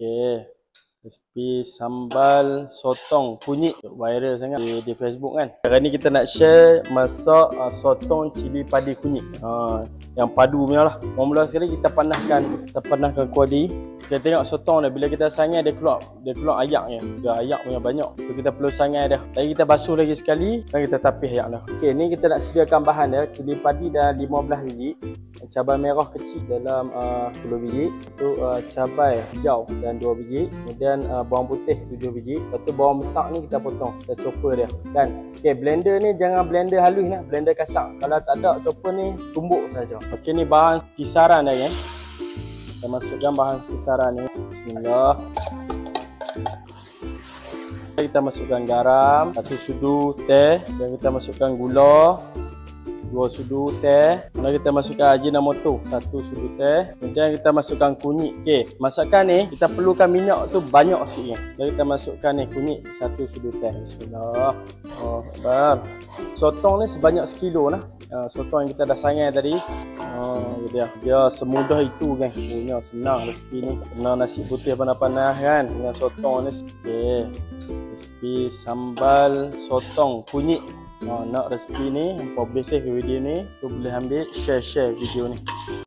Okey. Resipi sambal sotong kunyit viral sangat di Facebook kan. Hari ni kita nak share masak sotong cili padi kunyit. Yang padu punya lah. Mula sekali kita panaskan kuali. Kita tengok sotong dia bila kita sangai dia keluar ayaknya. Dia ayak punya banyak. So kita perlu sangai dia. Tapi kita basuh lagi sekali dan kita tapis ayak dia. Okey, ni kita nak sediakan bahan dia, cili padi dah 15 biji. Cabai merah kecil dalam 10 biji. Itu cabai hijau dan 2 biji. Kemudian bawang putih 7 biji. Lepas tu bawang besar ni kita potong, kita chopper dia kan. Okey, blender ni jangan blender halus lah, blender kasar. Kalau tak ada chopper ni tumbuk saja. Okey, ni bahan kisaran dia kan. Kita masukkan bahan kisaran ni. Bismillah. Kita masukkan garam 1 sudu teh dan kita masukkan gula 2 sudu teh. Kemudian kita masukkan ajinomoto 1 sudu teh. Kemudian kita masukkan kunyit. Okey, masakan ni kita perlukan minyak tu banyak sikit. Jadi kita masukkan ni kunyit 1 sudu teh. Bismillah. Akbar. Sotong ni sebanyak sekilo lah. Sotong yang kita dah sangai tadi. Dia semudah itu kan. Punya senang resipi ni. Kena nasi putih panas-panas kan dengan sotong ni. Okey. Resipi sambal sotong kunyit. Nak resipi ni, publish video ni, tu boleh ambil share video ni.